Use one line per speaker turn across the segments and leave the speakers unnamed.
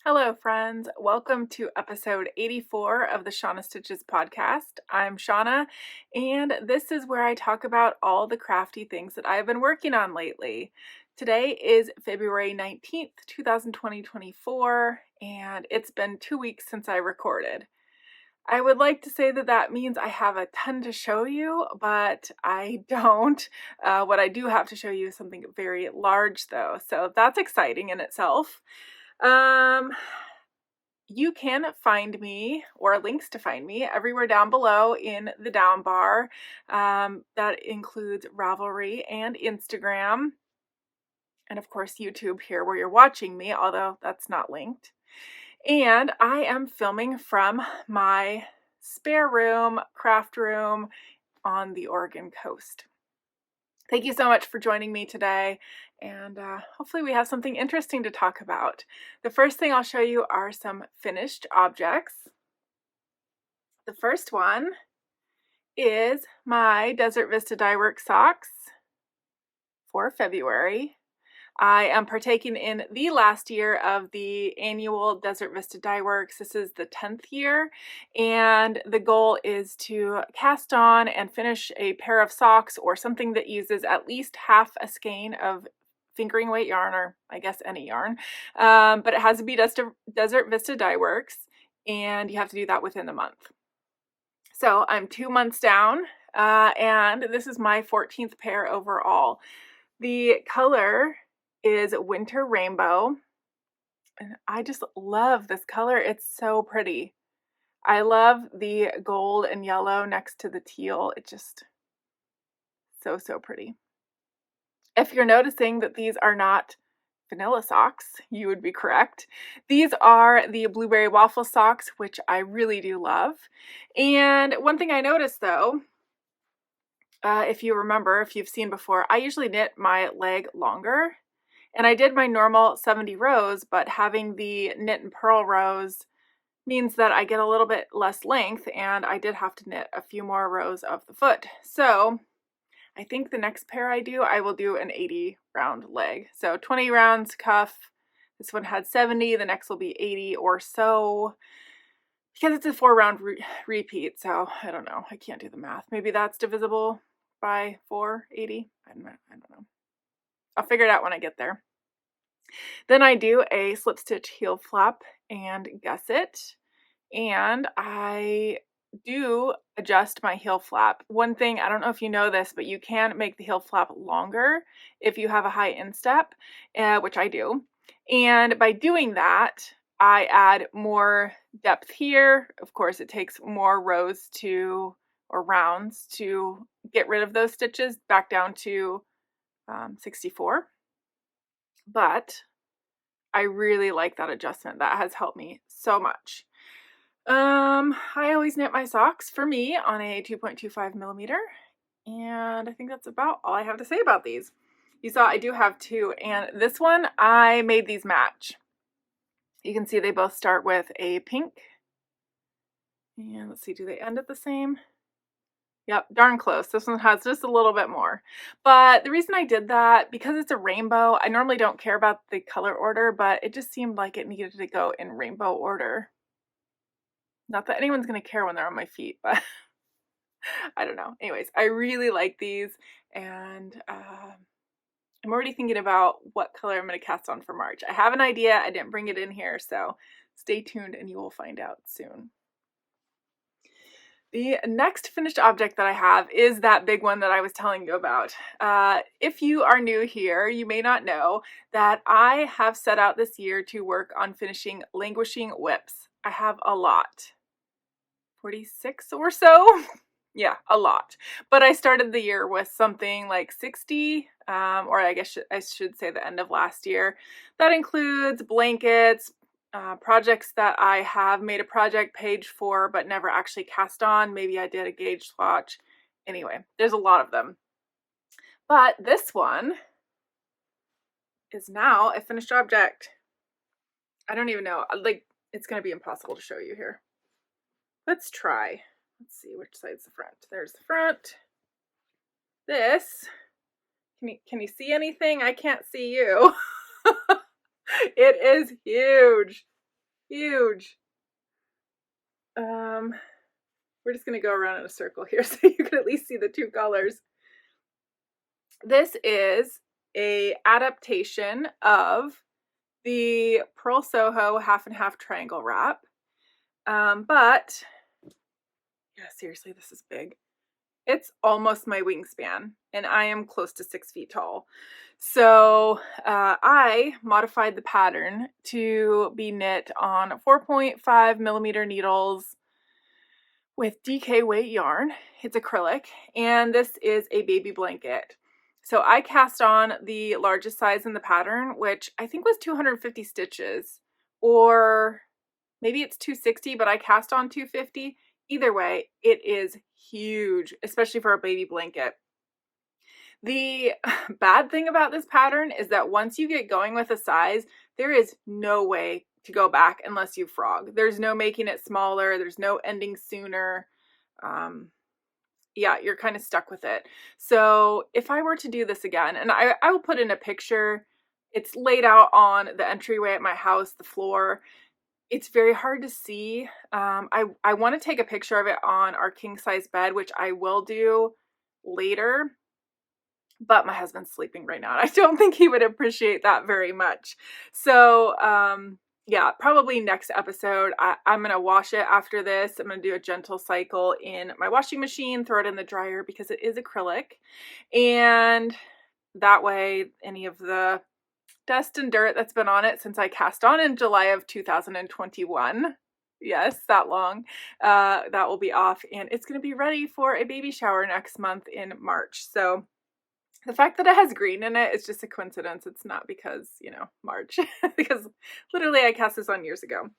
Hello, friends. Welcome to episode 84 of the Shauna Stitches Podcast. I'm Shauna, and this is where I talk about all the crafty things that I've been working on lately. Today is February 19th, 2024, and it's been 2 weeks since I recorded. I would like to say that means I have a ton to show you, but I don't. What I do have to show you is something very large, though, so that's exciting in itself. You can find me, or links to find me, everywhere down below in the down bar. That includes Ravelry and Instagram, and of course YouTube here where you're watching me, although that's not linked. And I am filming from my spare room, craft room on the Oregon coast. Thank you so much for joining me today, and hopefully we have something interesting to talk about. The first thing I'll show you are some finished objects. The first one is my Desert Vista Dyeworks socks for February. I am partaking in the last year of the annual Desert Vista Dyeworks. This is the 10th year, and the goal is to cast on and finish a pair of socks or something that uses at least half a skein of fingering weight yarn, or I guess any yarn, but it has to be Desert Vista Dyeworks, and you have to do that within the month. So I'm 2 months down, and this is my 14th pair overall. The color is Winter Rainbow, and I just love this color. It's so pretty. I love the gold and yellow next to the teal. It's just so pretty. If you're noticing that these are not vanilla socks, you would be correct. These are the blueberry waffle socks, which I really do love. And one thing I noticed though, if you remember, if you've seen before, I usually knit my leg longer. And I did my normal 70 rows, but having the knit and purl rows means that I get a little bit less length, and I did have to knit a few more rows of the foot. So I think the next pair I will do an 80 round leg. So 20 rounds cuff. This one had 70, the next will be 80 or so, because it's a 4-round repeat. So I don't know, I can't do the math. Maybe that's divisible by 4, 80. I don't know. I'll figure it out when I get there. Then I do a slip stitch heel flap and gusset, and I do adjust my heel flap. One thing, I don't know if you know this, but you can make the heel flap longer if you have a high instep, which I do. And by doing that, I add more depth here. Of course, it takes more rows or rounds to get rid of those stitches back down to 64. But I really like that adjustment. That has helped me so much. I always knit my socks for me on a 2.25 millimeter, and I think that's about all I have to say about these. You saw I do have two, and this one I made these match. You can see they both start with a pink, and let's see, do they end at the same? Yep, darn close. This one has just a little bit more. But the reason I did that, because it's a rainbow, I normally don't care about the color order, but it just seemed like it needed to go in rainbow order. Not that anyone's going to care when they're on my feet, but I don't know. Anyways, I really like these, and I'm already thinking about what color I'm going to cast on for March. I have an idea. I didn't bring it in here, so stay tuned and you will find out soon. The next finished object that I have is that big one that I was telling you about. If you are new here, you may not know that I have set out this year to work on finishing Languishing Whips. I have a lot. 46 or so? Yeah, a lot. But I started the year with something like 60, or I guess I should say the end of last year. That includes blankets, projects that I have made a project page for but never actually cast on. Maybe I did a gauge swatch. Anyway, there's a lot of them. But this one is now a finished object. I don't even know. Like, it's going to be impossible to show you here. Let's try. Let's see which side's the front. There's the front. This, can you see anything? I can't see you. It is huge. Huge. We're just going to go around in a circle here so you can at least see the two colors. This is a adaptation of the Purl Soho half and half triangle wrap. But yeah, seriously, this is big. It's almost my wingspan, and I am close to 6 feet tall. So I modified the pattern to be knit on 4.5 millimeter needles with DK weight yarn. It's acrylic, and this is a baby blanket. So I cast on the largest size in the pattern, which I think was 250 stitches, or maybe it's 260, but I cast on 250. Either way, it is huge, especially for a baby blanket. The bad thing about this pattern is that once you get going with a size, there is no way to go back unless you frog. There's no making it smaller. There's no ending sooner. Yeah, you're kind of stuck with it. So if I were to do this again, and I will put in a picture, it's laid out on the entryway at my house, the floor. It's very hard to see. I want to take a picture of it on our king size bed, which I will do later. But my husband's sleeping right now, and I don't think he would appreciate that very much. So, yeah, probably next episode, I'm going to wash it after this. I'm going to do a gentle cycle in my washing machine, throw it in the dryer because it is acrylic. And that way, any of the dust and dirt that's been on it since I cast on in July of 2021, yes, that long, that will be off. And it's going to be ready for a baby shower next month in March. So the fact that it has green in it is just a coincidence. It's not because, March, because literally I cast this on years ago.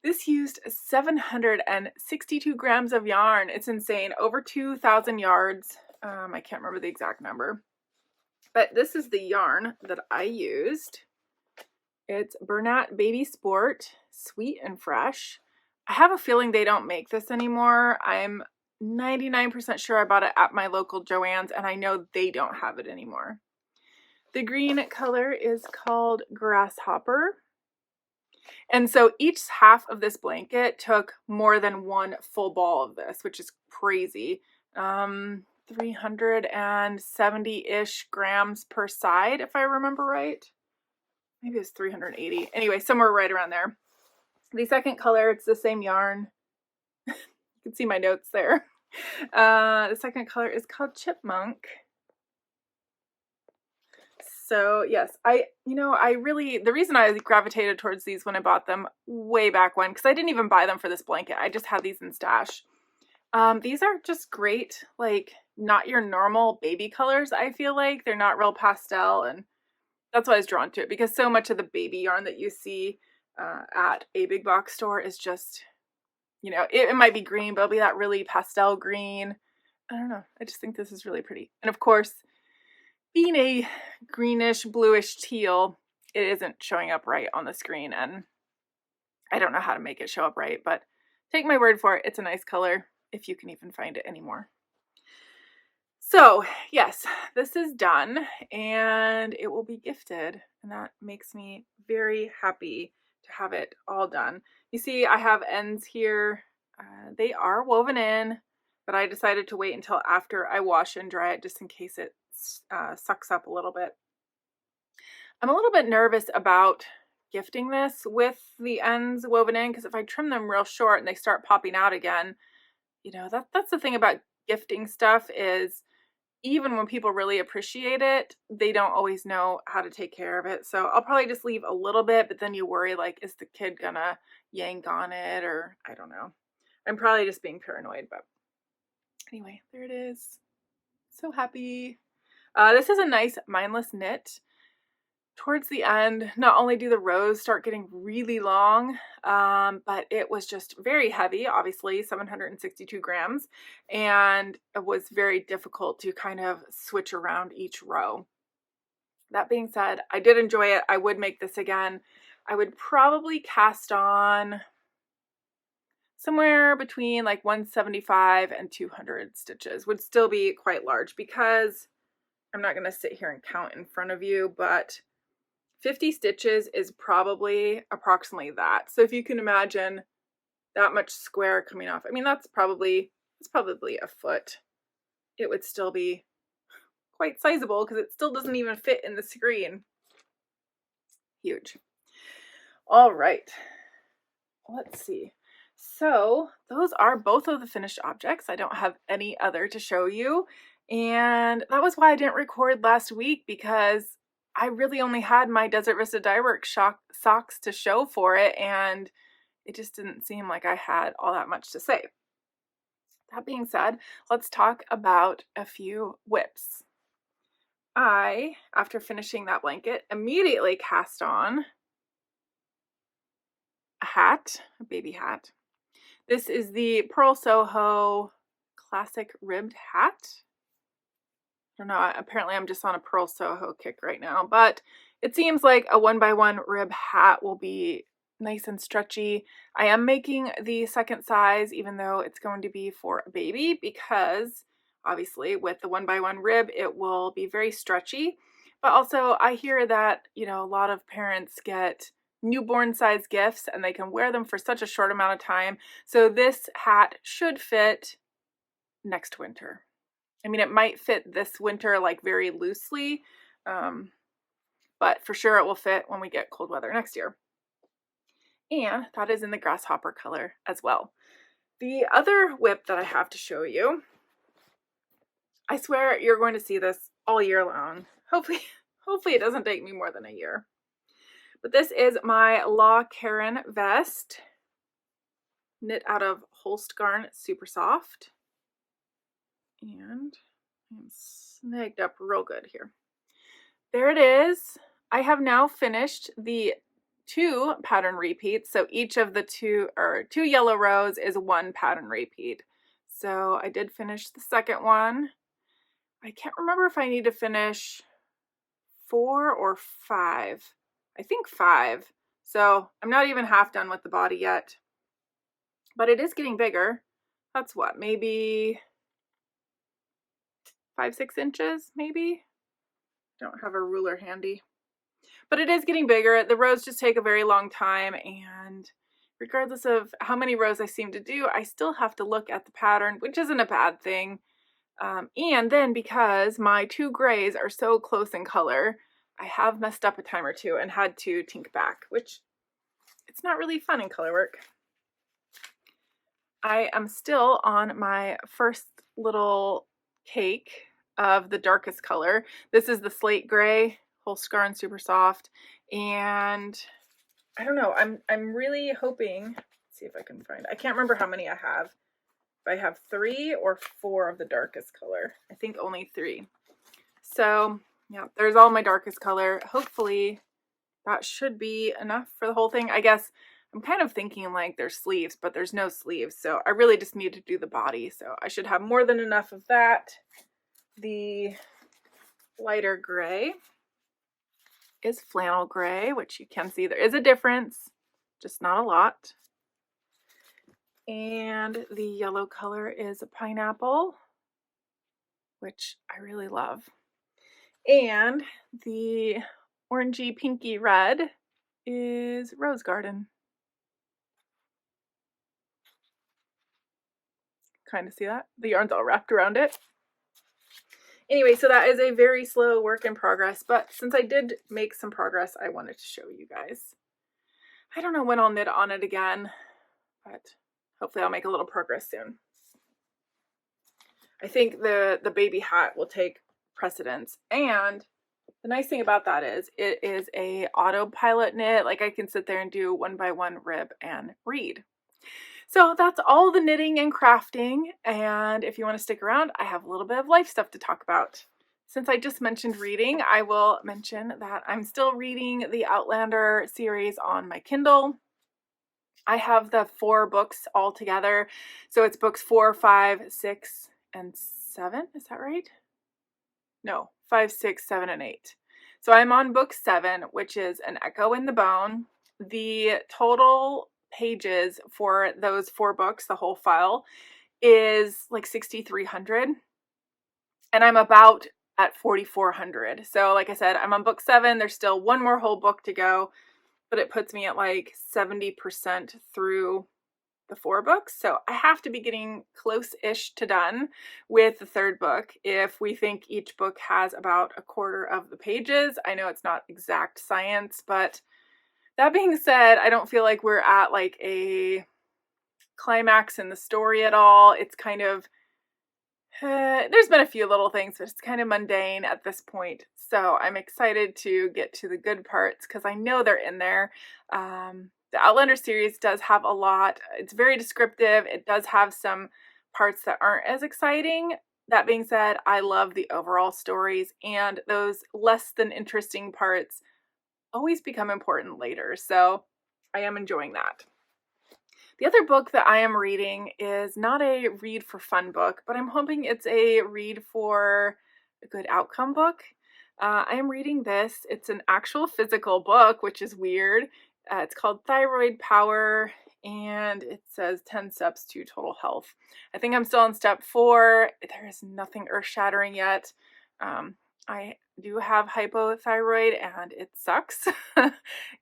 This used 762 grams of yarn. It's insane. Over 2,000 yards. I can't remember the exact number. But this is the yarn that I used. It's Bernat Baby Sport, Sweet and Fresh. I have a feeling they don't make this anymore. I'm 99% sure I bought it at my local Joann's, and I know they don't have it anymore. The green color is called Grasshopper. And so each half of this blanket took more than one full ball of this, which is crazy. 370-ish grams per side, if I remember right. Maybe it was 380. Anyway, somewhere right around there. The second color, it's the same yarn. You can see my notes there. The second color is called Chipmunk. So yes, the reason I gravitated towards these when I bought them way back when, because I didn't even buy them for this blanket. I just had these in stash. These are just great, like not your normal baby colors. I feel like they're not real pastel, and that's why I was drawn to it, because so much of the baby yarn that you see at a big box store is just, it might be green, but it'll be that really pastel green. I don't know. I just think this is really pretty. And of course, being a greenish, bluish teal, it isn't showing up right on the screen, and I don't know how to make it show up right, but take my word for it, it's a nice color, if you can even find it anymore. So yes, this is done, and it will be gifted, and that makes me very happy to have it all done. You see, I have ends here. They are woven in, but I decided to wait until after I wash and dry it just in case it sucks up a little bit. I'm a little bit nervous about gifting this with the ends woven in, because if I trim them real short and they start popping out again, that's the thing about gifting stuff, is even when people really appreciate it, they don't always know how to take care of it. So I'll probably just leave a little bit, but then you worry, like, is the kid gonna yank on it, or I don't know. I'm probably just being paranoid, but anyway, there it is. So happy. This is a nice mindless knit. Towards the end, not only do the rows start getting really long, but it was just very heavy, obviously 762 grams, and it was very difficult to kind of switch around each row. That being said, I did enjoy it. I would make this again. I would probably cast on somewhere between like 175 and 200 stitches. Would still be quite large, because I'm not going to sit here and count in front of you, but 50 stitches is probably approximately that. So if you can imagine that much square coming off, I mean, it's probably a foot. It would still be quite sizable because it still doesn't even fit in the screen. Huge. All right. Let's see. So those are both of the finished objects. I don't have any other to show you. And that was why I didn't record last week, because I really only had my Desert Vista Dyeworks socks to show for it, and it just didn't seem like I had all that much to say. That being said, let's talk about a few whips. I, after finishing that blanket, immediately cast on a hat, a baby hat. This is the Purl Soho classic ribbed hat. I don't know, apparently I'm just on a Purl Soho kick right now, but it seems like a 1x1 rib hat will be nice and stretchy. I am making the second size, even though it's going to be for a baby, because obviously with the 1x1 rib, it will be very stretchy. But also I hear that, a lot of parents get newborn size gifts and they can wear them for such a short amount of time. So this hat should fit next winter. I mean, it might fit this winter like very loosely, but for sure it will fit when we get cold weather next year. And that is in the Grasshopper color as well. The other whip that I have to show you, I swear you're going to see this all year long. Hopefully it doesn't take me more than a year. But this is my Lochcorran Vest, knit out of Holst Garn Supersoft. And I'm snagged up real good here. There it is. I have now finished the 2 pattern repeats. So each of the 2 yellow rows is 1 pattern repeat. So I did finish the second one. I can't remember if I need to finish 4 or 5. I think 5. So I'm not even half done with the body yet. But it is getting bigger. That's what, maybe 5-6 inches, maybe? Don't have a ruler handy. But it is getting bigger. The rows just take a very long time, and regardless of how many rows I seem to do, I still have to look at the pattern, which isn't a bad thing. And then because my 2 grays are so close in color, I have messed up a time or two and had to tink back, which it's not really fun in color work. I am still on my first little cake of the darkest color. This is the Slate Gray, Holst Garn Supersoft, and I don't know, I'm really hoping, let's see if I can find, I can't remember how many I have. If I have 3 or 4 of the darkest color. I think only 3. So yeah, there's all my darkest color. Hopefully that should be enough for the whole thing. I guess I'm kind of thinking like there's sleeves, but there's no sleeves. So I really just need to do the body. So I should have more than enough of that. The lighter gray is flannel gray, which you can see there is a difference, just not a lot. And the yellow color is a pineapple, which I really love. And the orangey pinky red is Rose Garden. Kind of see that? The yarn's all wrapped around it. Anyway, so that is a very slow work in progress, but since I did make some progress, I wanted to show you guys. I don't know when I'll knit on it again, but hopefully I'll make a little progress soon. I think the baby hat will take precedence, and the nice thing about that is it is a autopilot knit. Like I can sit there and do 1x1 rib and read. So that's all the knitting and crafting, and if you want to stick around, I have a little bit of life stuff to talk about. Since I just mentioned reading, I will mention that I'm still reading the Outlander series on my Kindle. I have the 4 books all together, so it's books 4, 5, 6, and 7. Is that right? No, 5, 6, 7, and 8. So I'm on book 7, which is An Echo in the Bone. The total pages for those 4 books, the whole file, is like 6,300. And I'm about at 4,400. So like I said, I'm on book 7. There's still one more whole book to go, but it puts me at like 70% through the 4 books. So I have to be getting close-ish to done with the 3rd book if we think each book has about a quarter of the pages. I know it's not exact science, but that being said, I don't feel like we're at like a climax in the story at all. It's kind of, there's been a few little things, but it's kind of mundane at this point. So I'm excited to get to the good parts because I know they're in there. The Outlander series does have a lot. It's very descriptive. It does have some parts that aren't as exciting. That being said, I love the overall stories, and those less than interesting parts always become important later. So I am enjoying that. The other book that I am reading is not a read for fun book, but I'm hoping it's a read for a good outcome book. I am reading this. It's an actual physical book, which is weird. It's called Thyroid Power, and it says 10 steps to total health. I think I'm still on step 4. There is nothing earth-shattering yet. I do have hypothyroid, and it sucks,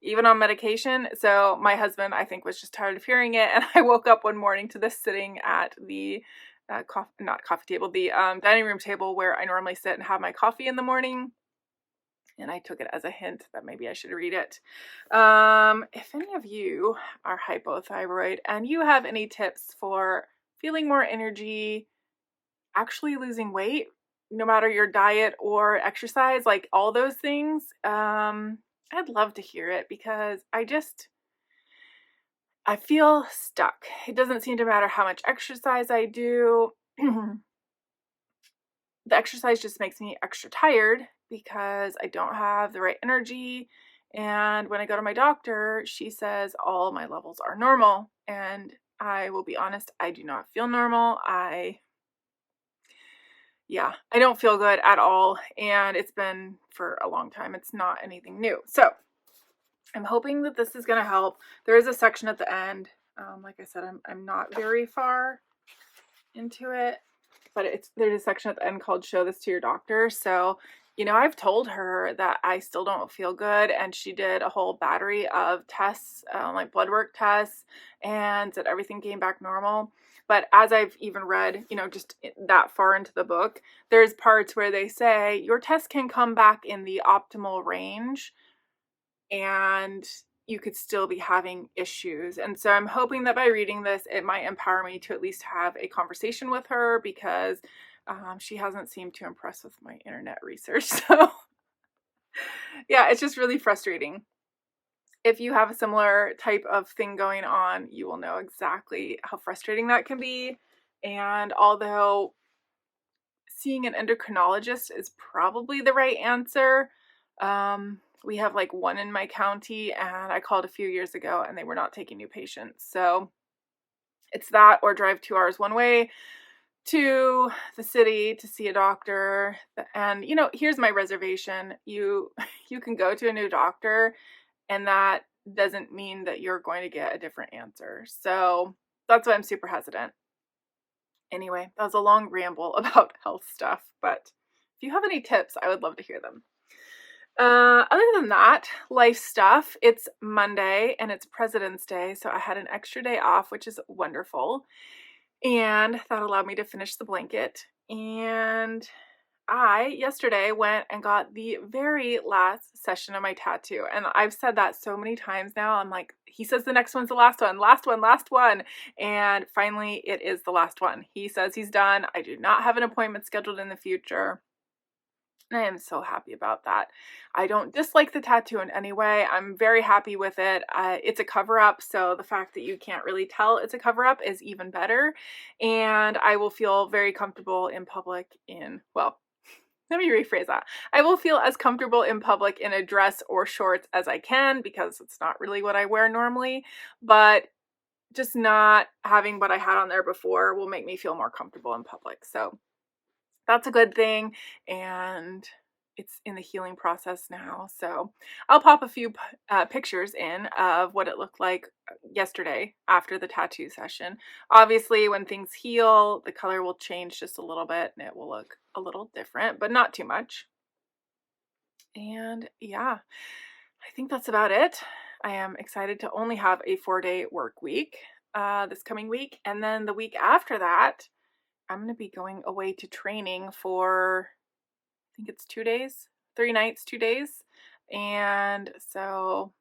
even on medication. So my husband, I think, was just tired of hearing it, and I woke up one morning to this sitting at the dining room table where I normally sit and have my coffee in the morning. And I took it as a hint that maybe I should read it. If any of you are hypothyroid and you have any tips for feeling more energy, actually losing weight, no matter your diet or exercise, like all those things, I'd love to hear it because I feel stuck. It doesn't seem to matter how much exercise I do. The exercise just makes me extra tired because I don't have the right energy. And when I go to my doctor, she says all my levels are normal. And I will be honest, I do not feel normal. I don't feel good at all. And it's been for a long time. It's not anything new. So I'm hoping that this is going to help. There is a section at the end. Like I said, I'm not very far into it, but there's a section at the end called Show This to Your Doctor. So, I've told her that I still don't feel good, and she did a whole battery of tests, like blood work tests, and said everything came back normal. But as I've even read, just that far into the book, there's parts where they say your test can come back in the optimal range and you could still be having issues. And so I'm hoping that by reading this, it might empower me to at least have a conversation with her because she hasn't seemed to impress with my internet research. So yeah, it's just really frustrating. If you have a similar type of thing going on, you will know exactly how frustrating that can be. And although seeing an endocrinologist is probably the right answer, we have like one in my county, and I called a few years ago and they were not taking new patients. So it's that or drive 2 hours one way to the city to see a doctor. And here's my reservation. You can go to a new doctor, and that doesn't mean that you're going to get a different answer. So that's why I'm super hesitant. Anyway, that was a long ramble about health stuff, but if you have any tips, I would love to hear them. Other than that, life stuff, it's Monday and it's President's Day, so I had an extra day off, which is wonderful. And that allowed me to finish the blanket. And I, yesterday, went and got the very last session of my tattoo. And I've said that so many times now. I'm like, he says the next one's the last one, last one, last one. And finally, it is the last one. He says he's done. I do not have an appointment scheduled in the future. And I am so happy about that. I don't dislike the tattoo in any way. I'm very happy with it. It's a cover-up, so the fact that you can't really tell it's a cover-up is even better. And I will feel very comfortable in public let me rephrase that. I will feel as comfortable in public in a dress or shorts as I can because it's not really what I wear normally. But just not having what I had on there before will make me feel more comfortable in public. So that's a good thing. And it's in the healing process now. So I'll pop a few pictures in of what it looked like yesterday after the tattoo session. Obviously, when things heal, the color will change just a little bit and it will look a little different, but not too much. And yeah, I think that's about it. I am excited to only have a 4-day work week this coming week. And then the week after that, I'm going to be going away to training for, I think it's 2 days, 3 nights, 2 days. And so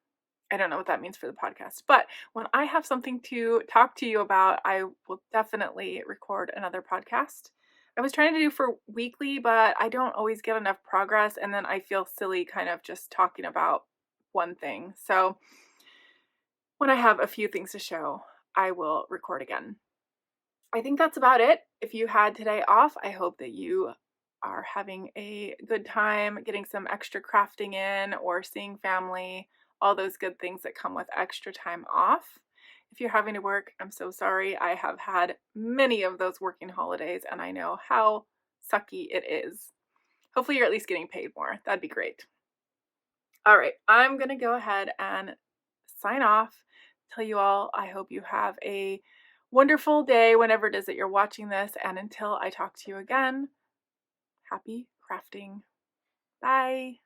I don't know what that means for the podcast, but when I have something to talk to you about, I will definitely record another podcast. I was trying to do for weekly, but I don't always get enough progress. And then I feel silly kind of just talking about one thing. So when I have a few things to show, I will record again. I think that's about it. If you had today off, I hope that you are having a good time getting some extra crafting in or seeing family, all those good things that come with extra time off. If you're having to work, I'm so sorry. I have had many of those working holidays and I know how sucky it is. Hopefully you're at least getting paid more. That'd be great. All right, I'm going to go ahead and sign off. Tell you all, I hope you have a wonderful day whenever it is that you're watching this. And until I talk to you again, happy crafting. Bye.